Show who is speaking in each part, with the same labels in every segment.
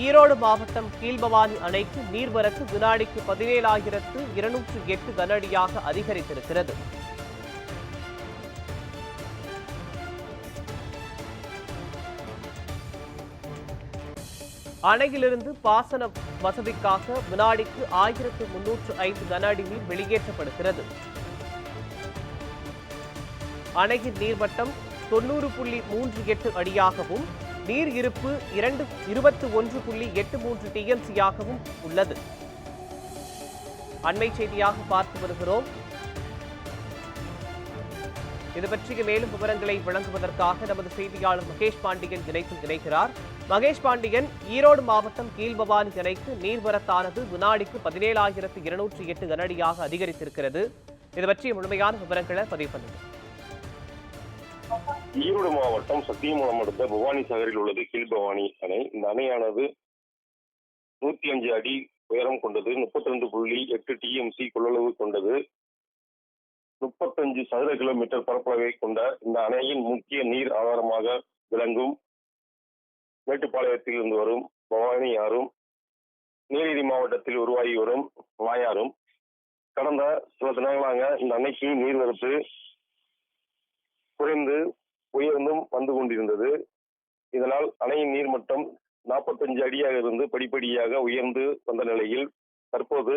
Speaker 1: ஈரோடு மாவட்டம் கீழ்பவானி அணைக்கு நீர்வரத்து வினாடிக்கு 17,208 கனஅடியாக அதிகரித்திருக்கிறது. அணையிலிருந்து பாசன வசதிக்காக வினாடிக்கு 1,305 கன அடி நீர் வெளியேற்றப்படுகிறது. அணையின் நீர்மட்டம் 90.38 அடியாகவும் நீர் இருப்பு 21.83 டிஎம்சியாகவும் உள்ளது. அண்மை செய்தியாக பார்த்து வருகிறோம். இது பற்றிய மேலும் விவரங்களை வழங்குவதற்காக நமது செய்தியாளர் மகேஷ் பாண்டியன் இணைக்கிறார். மகேஷ் பாண்டியன், ஈரோடு மாவட்டம் கீழ்பவானி அணைக்கு நீர்வரத்தானது வினாடிக்கு 17,208 கனஅடியாக அதிகரித்திருக்கிறது. இது பற்றிய முழுமையான விவரங்களை பதிவு பண்ணுங்க.
Speaker 2: ஈரோடு மாவட்டம் சத்தியமங்கலம் அடுத்த பவானி சாகரில் உள்ளது கீழ்பவானி அணை. இந்த அணையானது 105 அடி உயரம் கொண்டது, 32.8 டிஎம்சி கொள்ளளவு கொண்டது, 35 சதுர கிலோமீட்டர் பரப்பளவை கொண்ட இந்த அணையின் முக்கிய நீர் ஆதாரமாக விளங்கும் மேட்டுப்பாளையத்தில் இருந்து வரும் பவானி ஆறும், நீலகிரி மாவட்டத்தில் உருவாகி வரும் வாயாறும் கடந்த சில தினங்களாக இந்த அணைக்கு நீர்வரத்து குறைந்து உயர்ந்தும் வந்து கொண்டிருந்தது. இதனால் அணையின் நீர்மட்டம் 45 அடியாக இருந்து படிப்படியாக உயர்ந்து வந்த நிலையில் தற்போது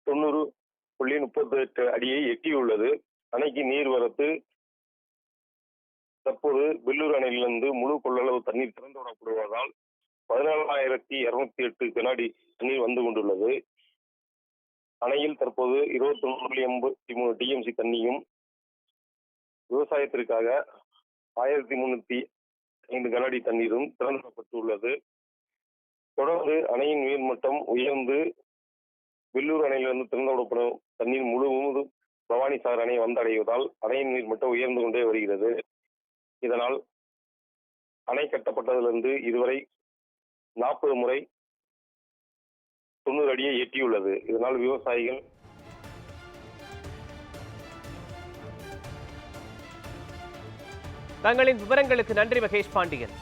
Speaker 2: 90.38 அடியை எட்டியுள்ளது. அணைக்கு நீர்வரத்து தற்போது பில்லூர் அணையிலிருந்து முழு கொள்ளளவு தண்ணீர் திறந்து விடப்படுவதால் 14,208 கன அடி தண்ணீர் வந்து கொண்டுள்ளது. அணையில் தற்போது 21.83 டிஎம்சி தண்ணியும் விவசாயத்திற்காக 1,305 கன அடி தண்ணீரும் திறந்துவிடப்பட்டுள்ளது. தொடர்ந்து அணையின் நீர்மட்டம் உயர்ந்து பில்லூர் அணையிலிருந்து திறந்துவிடப்படும் தண்ணீர் முழுவதும் பவானி சாகர் அணையை வந்தடைவதால் அணையின் நீர்மட்டம் உயர்ந்து கொண்டே வருகிறது. இதனால் அணை கட்டப்பட்டதிலிருந்து இதுவரை 40 முறை 90 அடியை எட்டியுள்ளது. இதனால் விவசாயிகள்
Speaker 1: தங்களின் விவரங்களுக்கு நன்றி மகேஷ் பாண்டியன்.